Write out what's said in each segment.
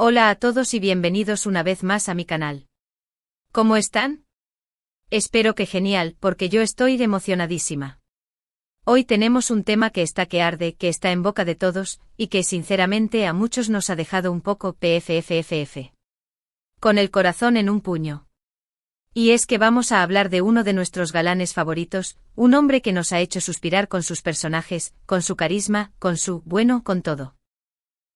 Hola a todos y bienvenidos una vez más a mi canal. ¿Cómo están? Espero que genial, porque yo estoy emocionadísima. Hoy tenemos un tema que está que arde, que está en boca de todos, y que sinceramente a muchos nos ha dejado un poco pffff. Con el corazón en un puño. Y es que vamos a hablar de uno de nuestros galanes favoritos, un hombre que nos ha hecho suspirar con sus personajes, con su carisma, con todo.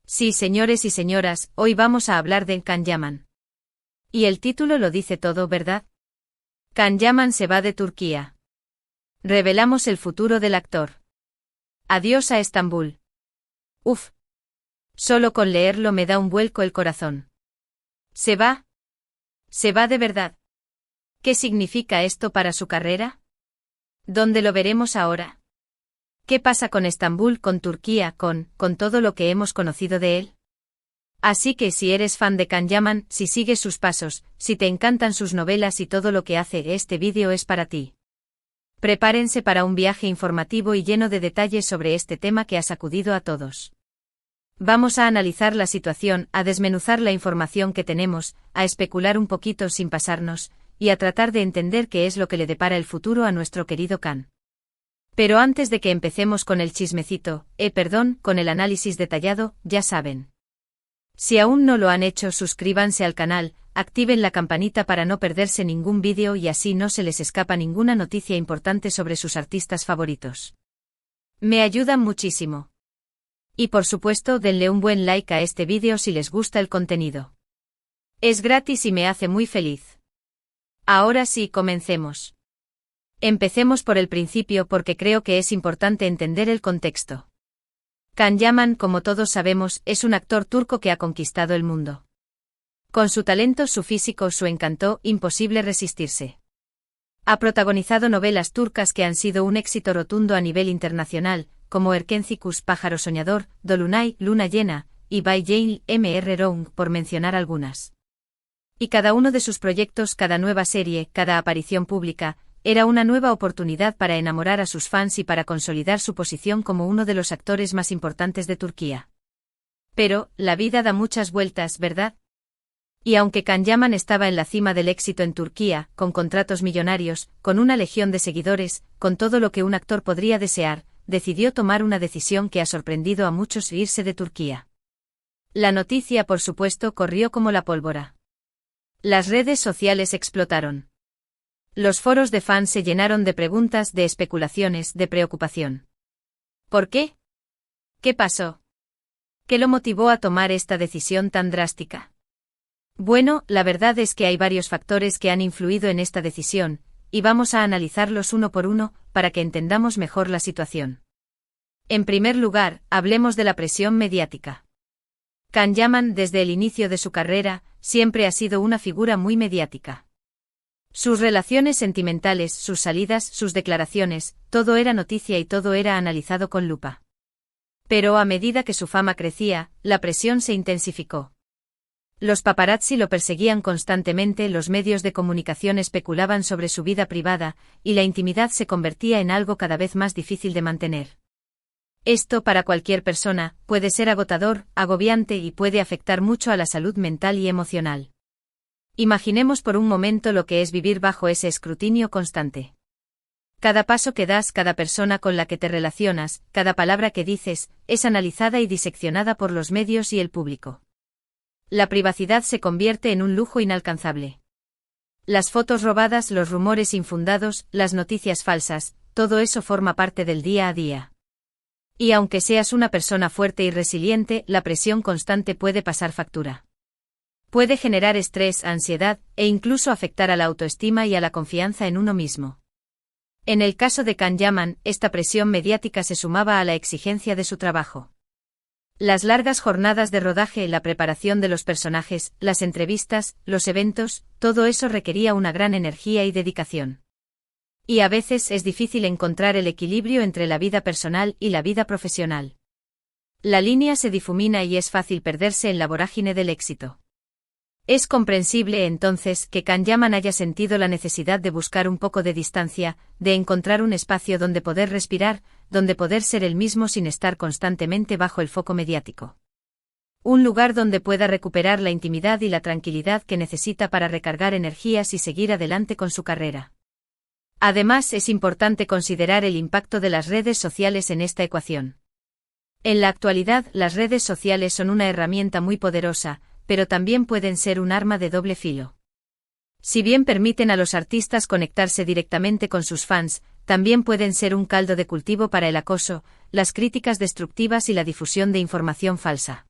Sí, señores y señoras, hoy vamos a hablar de Can Yaman. Y el título lo dice todo, ¿verdad? Can Yaman se va de Turquía. Revelamos el futuro del actor. Adiós a Estambul. Uf. Solo con leerlo me da un vuelco el corazón. ¿Se va? ¿Se va de verdad? ¿Qué significa esto para su carrera? ¿Dónde lo veremos ahora? ¿Qué pasa con Estambul, con Turquía, con todo lo que hemos conocido de él? Así que si eres fan de Can Yaman, si sigues sus pasos, si te encantan sus novelas y todo lo que hace, este vídeo es para ti. Prepárense para un viaje informativo y lleno de detalles sobre este tema que ha sacudido a todos. Vamos a analizar la situación, a desmenuzar la información que tenemos, a especular un poquito sin pasarnos, y a tratar de entender qué es lo que le depara el futuro a nuestro querido Can. Pero antes de que empecemos con el chismecito, con el análisis detallado, ya saben. Si aún no lo han hecho, suscríbanse al canal, activen la campanita para no perderse ningún vídeo y así no se les escapa ninguna noticia importante sobre sus artistas favoritos. Me ayudan muchísimo. Y por supuesto, denle un buen like a este vídeo si les gusta el contenido. Es gratis y me hace muy feliz. Ahora sí, comencemos. Empecemos por el principio porque creo que es importante entender el contexto. Can Yaman, como todos sabemos, es un actor turco que ha conquistado el mundo. Con su talento, su físico, su encanto, imposible resistirse. Ha protagonizado novelas turcas que han sido un éxito rotundo a nivel internacional, como Erkencikus, Pájaro Soñador, Dolunay, Luna Llena, y Bay Jail, Mr. Round, por mencionar algunas. Y cada uno de sus proyectos, cada nueva serie, cada aparición pública, era una nueva oportunidad para enamorar a sus fans y para consolidar su posición como uno de los actores más importantes de Turquía. Pero, la vida da muchas vueltas, ¿verdad? Y aunque Can Yaman estaba en la cima del éxito en Turquía, con contratos millonarios, con una legión de seguidores, con todo lo que un actor podría desear, decidió tomar una decisión que ha sorprendido a muchos: irse de Turquía. La noticia, por supuesto, corrió como la pólvora. Las redes sociales explotaron. Los foros de fans se llenaron de preguntas, de especulaciones, de preocupación. ¿Por qué? ¿Qué pasó? ¿Qué lo motivó a tomar esta decisión tan drástica? Bueno, la verdad es que hay varios factores que han influido en esta decisión, y vamos a analizarlos uno por uno, para que entendamos mejor la situación. En primer lugar, hablemos de la presión mediática. Can Yaman, desde el inicio de su carrera, siempre ha sido una figura muy mediática. Sus relaciones sentimentales, sus salidas, sus declaraciones, todo era noticia y todo era analizado con lupa. Pero a medida que su fama crecía, la presión se intensificó. Los paparazzi lo perseguían constantemente, los medios de comunicación especulaban sobre su vida privada, y la intimidad se convertía en algo cada vez más difícil de mantener. Esto, para cualquier persona, puede ser agotador, agobiante y puede afectar mucho a la salud mental y emocional. Imaginemos por un momento lo que es vivir bajo ese escrutinio constante. Cada paso que das, cada persona con la que te relacionas, cada palabra que dices, es analizada y diseccionada por los medios y el público. La privacidad se convierte en un lujo inalcanzable. Las fotos robadas, los rumores infundados, las noticias falsas, todo eso forma parte del día a día. Y aunque seas una persona fuerte y resiliente, la presión constante puede pasar factura. Puede generar estrés, ansiedad, e incluso afectar a la autoestima y a la confianza en uno mismo. En el caso de Can Yaman, esta presión mediática se sumaba a la exigencia de su trabajo. Las largas jornadas de rodaje, la preparación de los personajes, las entrevistas, los eventos, todo eso requería una gran energía y dedicación. Y a veces es difícil encontrar el equilibrio entre la vida personal y la vida profesional. La línea se difumina y es fácil perderse en la vorágine del éxito. Es comprensible entonces que Can Yaman haya sentido la necesidad de buscar un poco de distancia, de encontrar un espacio donde poder respirar, donde poder ser él mismo sin estar constantemente bajo el foco mediático. Un lugar donde pueda recuperar la intimidad y la tranquilidad que necesita para recargar energías y seguir adelante con su carrera. Además, es importante considerar el impacto de las redes sociales en esta ecuación. En la actualidad, las redes sociales son una herramienta muy poderosa, pero también pueden ser un arma de doble filo. Si bien permiten a los artistas conectarse directamente con sus fans, también pueden ser un caldo de cultivo para el acoso, las críticas destructivas y la difusión de información falsa.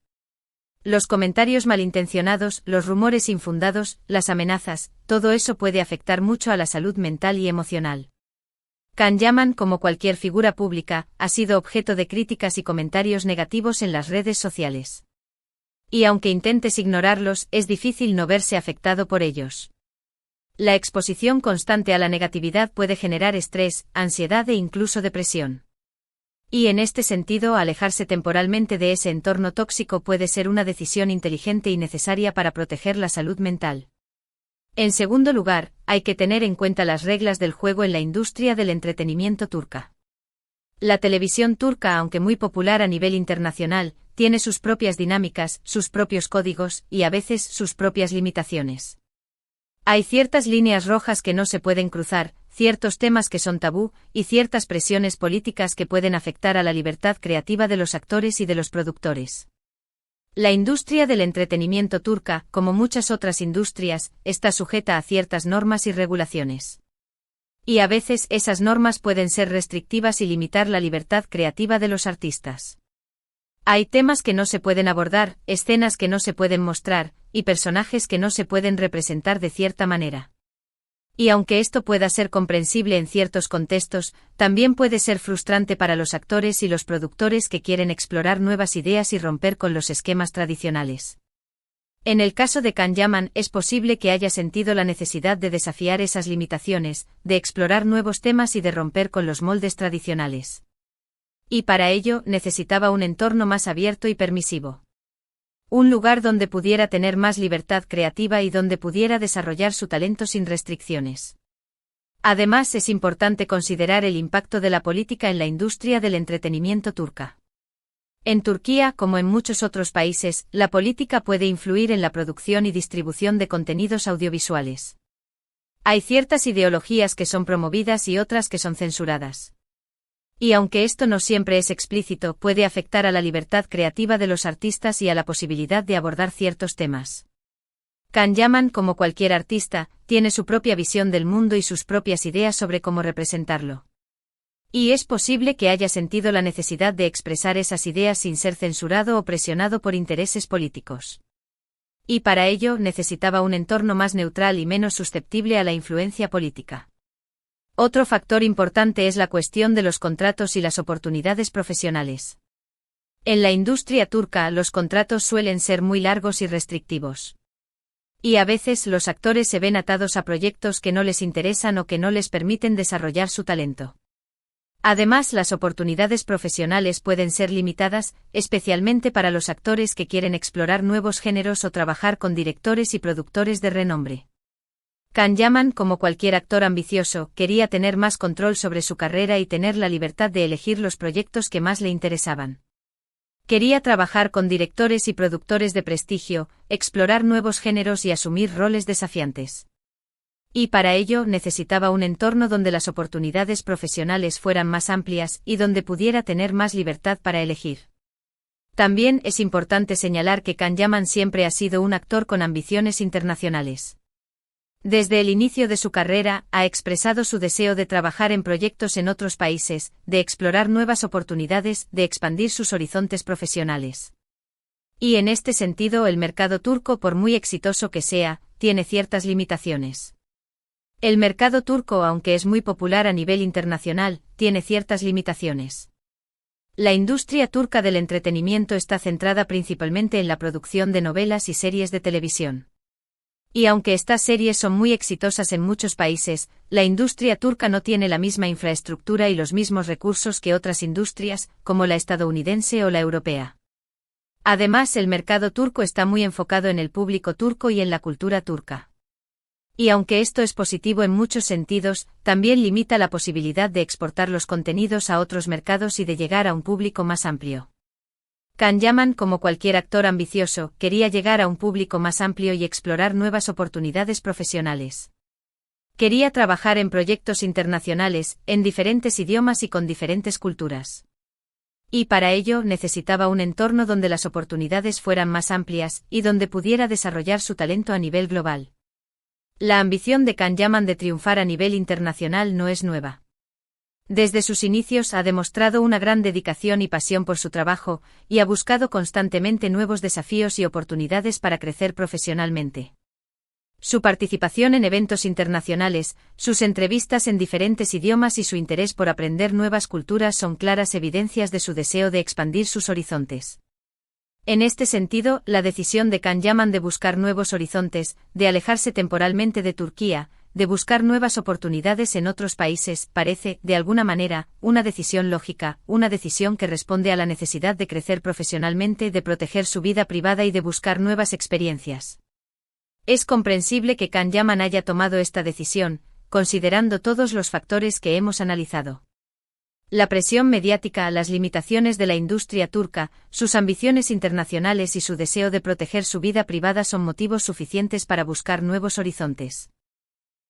Los comentarios malintencionados, los rumores infundados, las amenazas, todo eso puede afectar mucho a la salud mental y emocional. Can Yaman, como cualquier figura pública, ha sido objeto de críticas y comentarios negativos en las redes sociales. Y aunque intentes ignorarlos, es difícil no verse afectado por ellos. La exposición constante a la negatividad puede generar estrés, ansiedad e incluso depresión. Y en este sentido, alejarse temporalmente de ese entorno tóxico puede ser una decisión inteligente y necesaria para proteger la salud mental. En segundo lugar, hay que tener en cuenta las reglas del juego en la industria del entretenimiento turca. La televisión turca, aunque muy popular a nivel internacional, tiene sus propias dinámicas, sus propios códigos y a veces sus propias limitaciones. Hay ciertas líneas rojas que no se pueden cruzar, ciertos temas que son tabú, y ciertas presiones políticas que pueden afectar a la libertad creativa de los actores y de los productores. La industria del entretenimiento turca, como muchas otras industrias, está sujeta a ciertas normas y regulaciones. Y a veces esas normas pueden ser restrictivas y limitar la libertad creativa de los artistas. Hay temas que no se pueden abordar, escenas que no se pueden mostrar, y personajes que no se pueden representar de cierta manera. Y aunque esto pueda ser comprensible en ciertos contextos, también puede ser frustrante para los actores y los productores que quieren explorar nuevas ideas y romper con los esquemas tradicionales. En el caso de Can Yaman, es posible que haya sentido la necesidad de desafiar esas limitaciones, de explorar nuevos temas y de romper con los moldes tradicionales. Y para ello, necesitaba un entorno más abierto y permisivo. Un lugar donde pudiera tener más libertad creativa y donde pudiera desarrollar su talento sin restricciones. Además, es importante considerar el impacto de la política en la industria del entretenimiento turca. En Turquía, como en muchos otros países, la política puede influir en la producción y distribución de contenidos audiovisuales. Hay ciertas ideologías que son promovidas y otras que son censuradas. Y aunque esto no siempre es explícito, puede afectar a la libertad creativa de los artistas y a la posibilidad de abordar ciertos temas. Can Yaman, como cualquier artista, tiene su propia visión del mundo y sus propias ideas sobre cómo representarlo. Y es posible que haya sentido la necesidad de expresar esas ideas sin ser censurado o presionado por intereses políticos. Y para ello necesitaba un entorno más neutral y menos susceptible a la influencia política. Otro factor importante es la cuestión de los contratos y las oportunidades profesionales. En la industria turca, los contratos suelen ser muy largos y restrictivos. Y a veces los actores se ven atados a proyectos que no les interesan o que no les permiten desarrollar su talento. Además, las oportunidades profesionales pueden ser limitadas, especialmente para los actores que quieren explorar nuevos géneros o trabajar con directores y productores de renombre. Can Yaman, como cualquier actor ambicioso, quería tener más control sobre su carrera y tener la libertad de elegir los proyectos que más le interesaban. Quería trabajar con directores y productores de prestigio, explorar nuevos géneros y asumir roles desafiantes. Y para ello necesitaba un entorno donde las oportunidades profesionales fueran más amplias y donde pudiera tener más libertad para elegir. También es importante señalar que Can Yaman siempre ha sido un actor con ambiciones internacionales. Desde el inicio de su carrera, ha expresado su deseo de trabajar en proyectos en otros países, de explorar nuevas oportunidades, de expandir sus horizontes profesionales. Y en este sentido, el mercado turco, por muy exitoso que sea, tiene ciertas limitaciones. El mercado turco, aunque es muy popular a nivel internacional, tiene ciertas limitaciones. La industria turca del entretenimiento está centrada principalmente en la producción de novelas y series de televisión. Y aunque estas series son muy exitosas en muchos países, la industria turca no tiene la misma infraestructura y los mismos recursos que otras industrias, como la estadounidense o la europea. Además, el mercado turco está muy enfocado en el público turco y en la cultura turca. Y aunque esto es positivo en muchos sentidos, también limita la posibilidad de exportar los contenidos a otros mercados y de llegar a un público más amplio. Can Yaman, como cualquier actor ambicioso, quería llegar a un público más amplio y explorar nuevas oportunidades profesionales. Quería trabajar en proyectos internacionales, en diferentes idiomas y con diferentes culturas. Y para ello necesitaba un entorno donde las oportunidades fueran más amplias y donde pudiera desarrollar su talento a nivel global. La ambición de Can Yaman de triunfar a nivel internacional no es nueva. Desde sus inicios ha demostrado una gran dedicación y pasión por su trabajo, y ha buscado constantemente nuevos desafíos y oportunidades para crecer profesionalmente. Su participación en eventos internacionales, sus entrevistas en diferentes idiomas y su interés por aprender nuevas culturas son claras evidencias de su deseo de expandir sus horizontes. En este sentido, la decisión de Can Yaman de buscar nuevos horizontes, de alejarse temporalmente de Turquía, de buscar nuevas oportunidades en otros países, parece, de alguna manera, una decisión lógica, una decisión que responde a la necesidad de crecer profesionalmente, de proteger su vida privada y de buscar nuevas experiencias. Es comprensible que Can Yaman haya tomado esta decisión, considerando todos los factores que hemos analizado. La presión mediática, las limitaciones de la industria turca, sus ambiciones internacionales y su deseo de proteger su vida privada son motivos suficientes para buscar nuevos horizontes.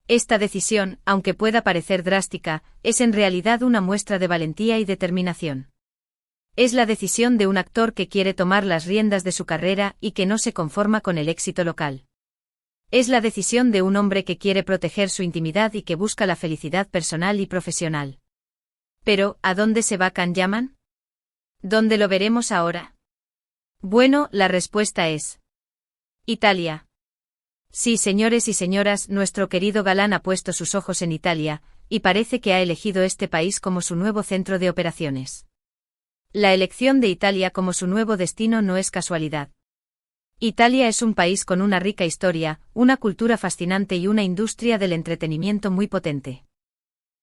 Esta decisión, aunque pueda parecer drástica, es en realidad una muestra de valentía y determinación. Es la decisión de un actor que quiere tomar las riendas de su carrera y que no se conforma con el éxito local. Es la decisión de un hombre que quiere proteger su intimidad y que busca la felicidad personal y profesional. Pero, ¿a dónde se va Can Yaman? ¿Dónde lo veremos ahora? Bueno, la respuesta es Italia. Sí, señores y señoras, nuestro querido galán ha puesto sus ojos en Italia, y parece que ha elegido este país como su nuevo centro de operaciones. La elección de Italia como su nuevo destino no es casualidad. Italia es un país con una rica historia, una cultura fascinante y una industria del entretenimiento muy potente.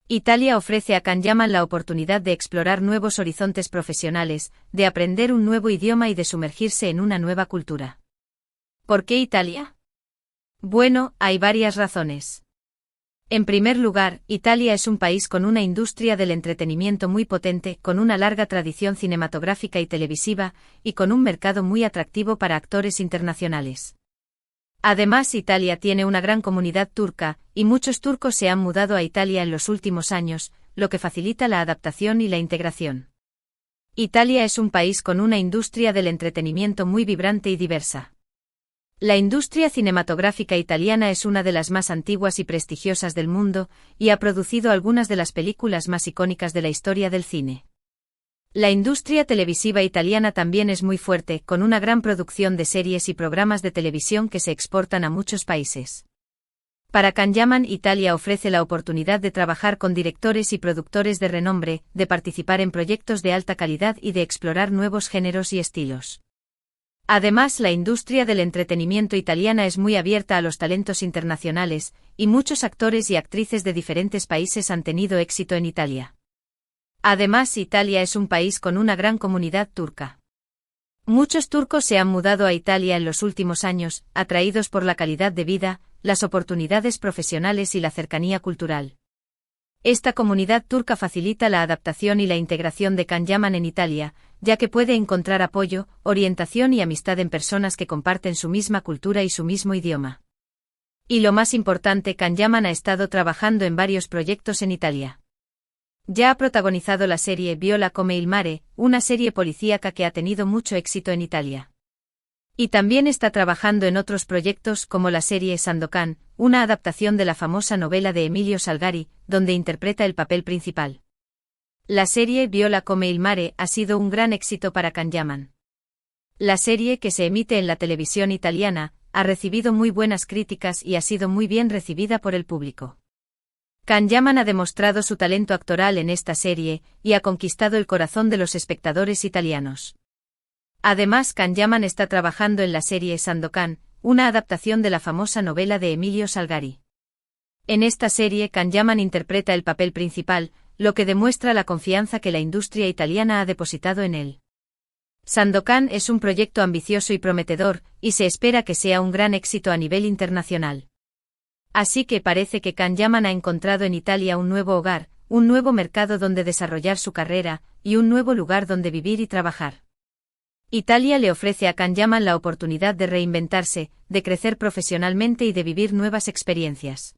Italia ofrece a Can Yaman la oportunidad de explorar nuevos horizontes profesionales, de aprender un nuevo idioma y de sumergirse en una nueva cultura. ¿Por qué Italia? Bueno, hay varias razones. En primer lugar, Italia es un país con una industria del entretenimiento muy potente, con una larga tradición cinematográfica y televisiva, y con un mercado muy atractivo para actores internacionales. Además, Italia tiene una gran comunidad turca, y muchos turcos se han mudado a Italia en los últimos años, lo que facilita la adaptación y la integración. Italia es un país con una industria del entretenimiento muy vibrante y diversa. La industria cinematográfica italiana es una de las más antiguas y prestigiosas del mundo, y ha producido algunas de las películas más icónicas de la historia del cine. La industria televisiva italiana también es muy fuerte, con una gran producción de series y programas de televisión que se exportan a muchos países. Para Can Yaman, Italia ofrece la oportunidad de trabajar con directores y productores de renombre, de participar en proyectos de alta calidad y de explorar nuevos géneros y estilos. Además, la industria del entretenimiento italiana es muy abierta a los talentos internacionales, y muchos actores y actrices de diferentes países han tenido éxito en Italia. Además, Italia es un país con una gran comunidad turca. Muchos turcos se han mudado a Italia en los últimos años, atraídos por la calidad de vida, las oportunidades profesionales y la cercanía cultural. Esta comunidad turca facilita la adaptación y la integración de Can Yaman en Italia, ya que puede encontrar apoyo, orientación y amistad en personas que comparten su misma cultura y su mismo idioma. Y lo más importante, Can Yaman ha estado trabajando en varios proyectos en Italia. Ya ha protagonizado la serie Viola come il mare, una serie policíaca que ha tenido mucho éxito en Italia. Y también está trabajando en otros proyectos como la serie Sandokan, una adaptación de la famosa novela de Emilio Salgari, donde interpreta el papel principal. La serie Viola come il mare ha sido un gran éxito para Can Yaman. La serie, que se emite en la televisión italiana, ha recibido muy buenas críticas y ha sido muy bien recibida por el público. Can Yaman ha demostrado su talento actoral en esta serie, y ha conquistado el corazón de los espectadores italianos. Además, Can Yaman está trabajando en la serie Sandokan, una adaptación de la famosa novela de Emilio Salgari. En esta serie, Can Yaman interpreta el papel principal, lo que demuestra la confianza que la industria italiana ha depositado en él. Sandokan es un proyecto ambicioso y prometedor, y se espera que sea un gran éxito a nivel internacional. Así que parece que Can Yaman ha encontrado en Italia un nuevo hogar, un nuevo mercado donde desarrollar su carrera, y un nuevo lugar donde vivir y trabajar. Italia le ofrece a Can Yaman la oportunidad de reinventarse, de crecer profesionalmente y de vivir nuevas experiencias.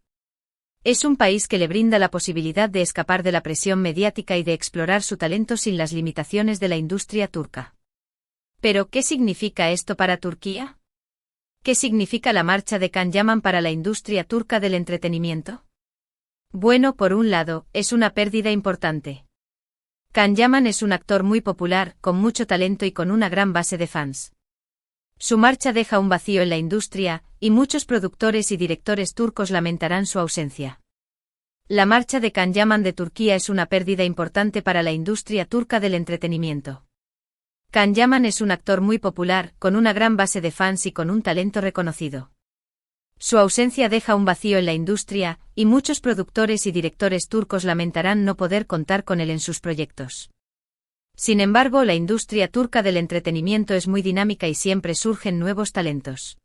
Es un país que le brinda la posibilidad de escapar de la presión mediática y de explorar su talento sin las limitaciones de la industria turca. ¿Pero qué significa esto para Turquía? ¿Qué significa la marcha de Can Yaman para la industria turca del entretenimiento? Bueno, por un lado, es una pérdida importante. Can Yaman es un actor muy popular, con mucho talento y con una gran base de fans. Su marcha deja un vacío en la industria, y muchos productores y directores turcos lamentarán su ausencia. La marcha de Can Yaman de Turquía es una pérdida importante para la industria turca del entretenimiento. Can Yaman es un actor muy popular, con una gran base de fans y con un talento reconocido. Su ausencia deja un vacío en la industria, y muchos productores y directores turcos lamentarán no poder contar con él en sus proyectos. Sin embargo, la industria turca del entretenimiento es muy dinámica y siempre surgen nuevos talentos.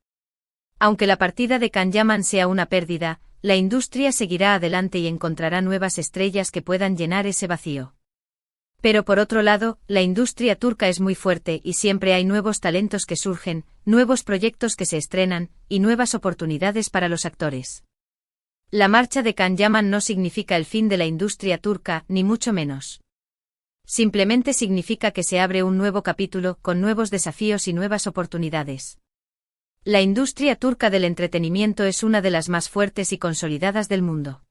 Aunque la partida de Can Yaman sea una pérdida, la industria seguirá adelante y encontrará nuevas estrellas que puedan llenar ese vacío. Pero por otro lado, la industria turca es muy fuerte y siempre hay nuevos talentos que surgen, nuevos proyectos que se estrenan, y nuevas oportunidades para los actores. La marcha de Can Yaman no significa el fin de la industria turca, ni mucho menos. Simplemente significa que se abre un nuevo capítulo, con nuevos desafíos y nuevas oportunidades. La industria turca del entretenimiento es una de las más fuertes y consolidadas del mundo.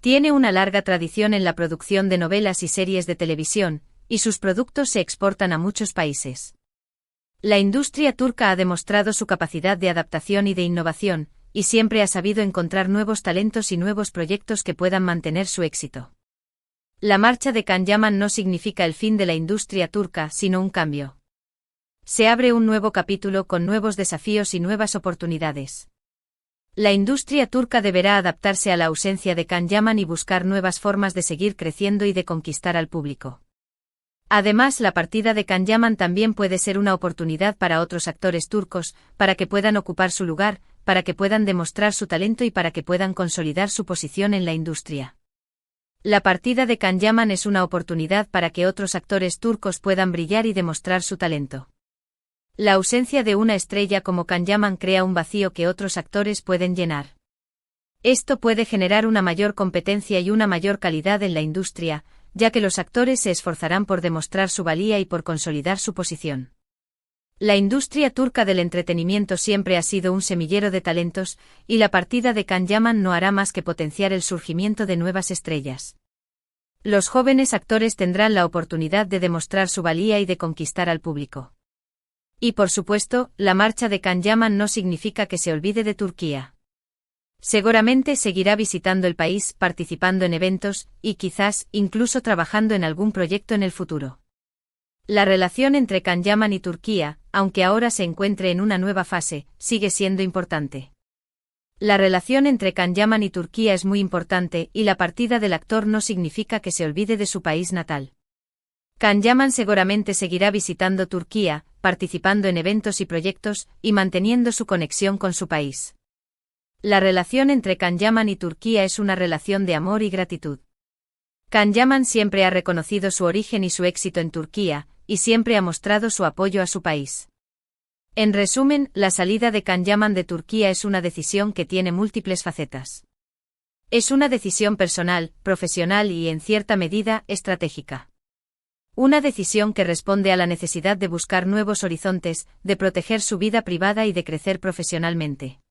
Tiene una larga tradición en la producción de novelas y series de televisión, y sus productos se exportan a muchos países. La industria turca ha demostrado su capacidad de adaptación y de innovación, y siempre ha sabido encontrar nuevos talentos y nuevos proyectos que puedan mantener su éxito. La marcha de Can Yaman no significa el fin de la industria turca, sino un cambio. Se abre un nuevo capítulo con nuevos desafíos y nuevas oportunidades. La industria turca deberá adaptarse a la ausencia de Can Yaman y buscar nuevas formas de seguir creciendo y de conquistar al público. Además, la partida de Can Yaman también puede ser una oportunidad para otros actores turcos, para que puedan ocupar su lugar, para que puedan demostrar su talento y para que puedan consolidar su posición en la industria. La partida de Can Yaman es una oportunidad para que otros actores turcos puedan brillar y demostrar su talento. La ausencia de una estrella como Can Yaman crea un vacío que otros actores pueden llenar. Esto puede generar una mayor competencia y una mayor calidad en la industria, ya que los actores se esforzarán por demostrar su valía y por consolidar su posición. La industria turca del entretenimiento siempre ha sido un semillero de talentos, y la partida de Can Yaman no hará más que potenciar el surgimiento de nuevas estrellas. Los jóvenes actores tendrán la oportunidad de demostrar su valía y de conquistar al público. Y por supuesto, la marcha de Can Yaman no significa que se olvide de Turquía. Seguramente seguirá visitando el país, participando en eventos, y quizás, incluso trabajando en algún proyecto en el futuro. La relación entre Can Yaman y Turquía, aunque ahora se encuentre en una nueva fase, sigue siendo importante. La relación entre Can Yaman y Turquía es muy importante y la partida del actor no significa que se olvide de su país natal. Can Yaman seguramente seguirá visitando Turquía, participando en eventos y proyectos, y manteniendo su conexión con su país. La relación entre Can Yaman y Turquía es una relación de amor y gratitud. Can Yaman siempre ha reconocido su origen y su éxito en Turquía, y siempre ha mostrado su apoyo a su país. En resumen, la salida de Can Yaman de Turquía es una decisión que tiene múltiples facetas. Es una decisión personal, profesional y, en cierta medida, estratégica. Una decisión que responde a la necesidad de buscar nuevos horizontes, de proteger su vida privada y de crecer profesionalmente.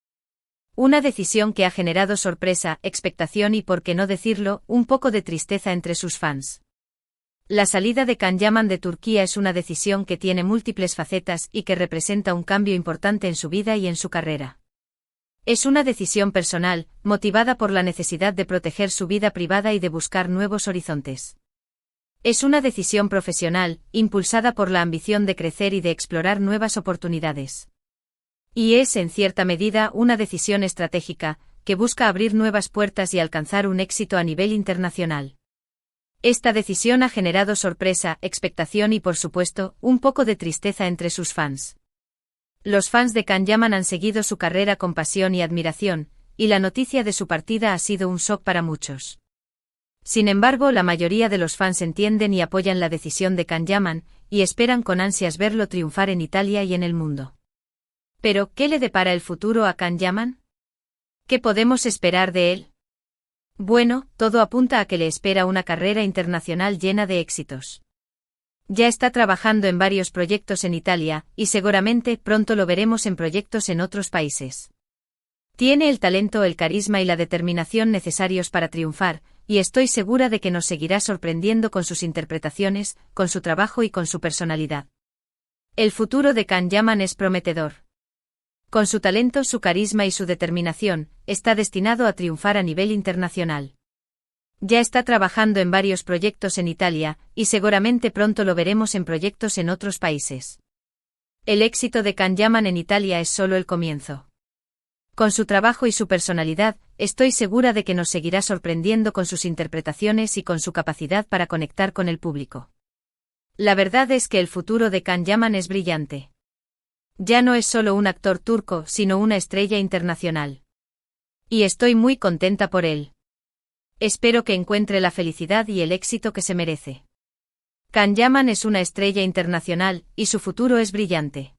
Una decisión que ha generado sorpresa, expectación y, por qué no decirlo, un poco de tristeza entre sus fans. La salida de Can Yaman de Turquía es una decisión que tiene múltiples facetas y que representa un cambio importante en su vida y en su carrera. Es una decisión personal, motivada por la necesidad de proteger su vida privada y de buscar nuevos horizontes. Es una decisión profesional, impulsada por la ambición de crecer y de explorar nuevas oportunidades. Y es, en cierta medida, una decisión estratégica, que busca abrir nuevas puertas y alcanzar un éxito a nivel internacional. Esta decisión ha generado sorpresa, expectación y, por supuesto, un poco de tristeza entre sus fans. Los fans de Can Yaman han seguido su carrera con pasión y admiración, y la noticia de su partida ha sido un shock para muchos. Sin embargo, la mayoría de los fans entienden y apoyan la decisión de Can Yaman, y esperan con ansias verlo triunfar en Italia y en el mundo. Pero, ¿qué le depara el futuro a Can Yaman? ¿Qué podemos esperar de él? Bueno, todo apunta a que le espera una carrera internacional llena de éxitos. Ya está trabajando en varios proyectos en Italia, y seguramente pronto lo veremos en proyectos en otros países. Tiene el talento, el carisma y la determinación necesarios para triunfar, y estoy segura de que nos seguirá sorprendiendo con sus interpretaciones, con su trabajo y con su personalidad. El futuro de Can Yaman es prometedor. Con su talento, su carisma y su determinación, está destinado a triunfar a nivel internacional. Ya está trabajando en varios proyectos en Italia, y seguramente pronto lo veremos en proyectos en otros países. El éxito de Can Yaman en Italia es solo el comienzo. Con su trabajo y su personalidad, estoy segura de que nos seguirá sorprendiendo con sus interpretaciones y con su capacidad para conectar con el público. La verdad es que el futuro de Can Yaman es brillante. Ya no es solo un actor turco, sino una estrella internacional. Y estoy muy contenta por él. Espero que encuentre la felicidad y el éxito que se merece. Can Yaman es una estrella internacional, y su futuro es brillante.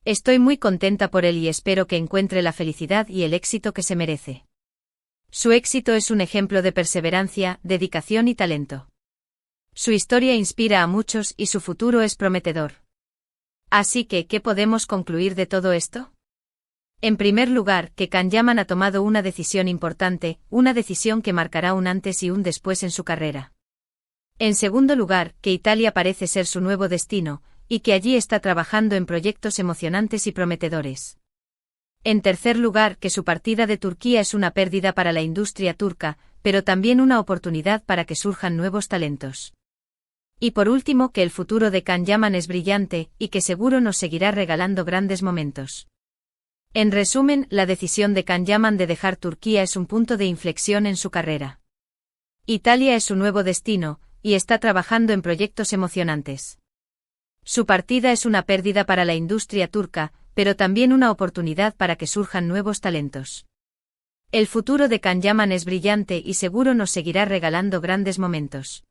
Estoy muy contenta por él y espero que encuentre la felicidad y el éxito que se merece. Su éxito es un ejemplo de perseverancia, dedicación y talento. Su historia inspira a muchos y su futuro es prometedor. Así que, ¿qué podemos concluir de todo esto? En primer lugar, que Can Yaman ha tomado una decisión importante, una decisión que marcará un antes y un después en su carrera. En segundo lugar, que Italia parece ser su nuevo destino, y que allí está trabajando en proyectos emocionantes y prometedores. En tercer lugar, que su partida de Turquía es una pérdida para la industria turca, pero también una oportunidad para que surjan nuevos talentos. Y por último, que el futuro de Can Yaman es brillante, y que seguro nos seguirá regalando grandes momentos. En resumen, la decisión de Can Yaman de dejar Turquía es un punto de inflexión en su carrera. Italia es su nuevo destino, y está trabajando en proyectos emocionantes. Su partida es una pérdida para la industria turca, pero también una oportunidad para que surjan nuevos talentos. El futuro de Can Yaman es brillante y seguro nos seguirá regalando grandes momentos.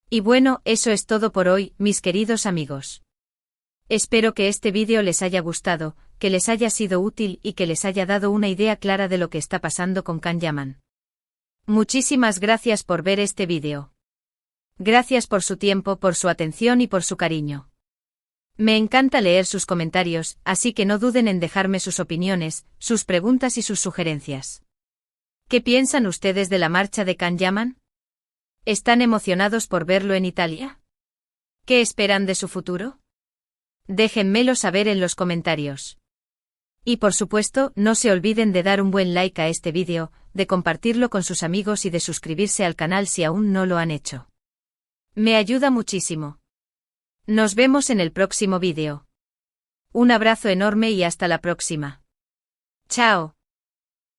Y bueno, eso es todo por hoy, mis queridos amigos. Espero que este vídeo les haya gustado, que les haya sido útil y que les haya dado una idea clara de lo que está pasando con Can Yaman. Muchísimas gracias por ver este vídeo. Gracias por su tiempo, por su atención y por su cariño. Me encanta leer sus comentarios, así que no duden en dejarme sus opiniones, sus preguntas y sus sugerencias. ¿Qué piensan ustedes de la marcha de Can Yaman? ¿Están emocionados por verlo en Italia? ¿Qué esperan de su futuro? Déjenmelo saber en los comentarios. Y por supuesto, no se olviden de dar un buen like a este vídeo, de compartirlo con sus amigos y de suscribirse al canal si aún no lo han hecho. Me ayuda muchísimo. Nos vemos en el próximo vídeo. Un abrazo enorme y hasta la próxima. Chao.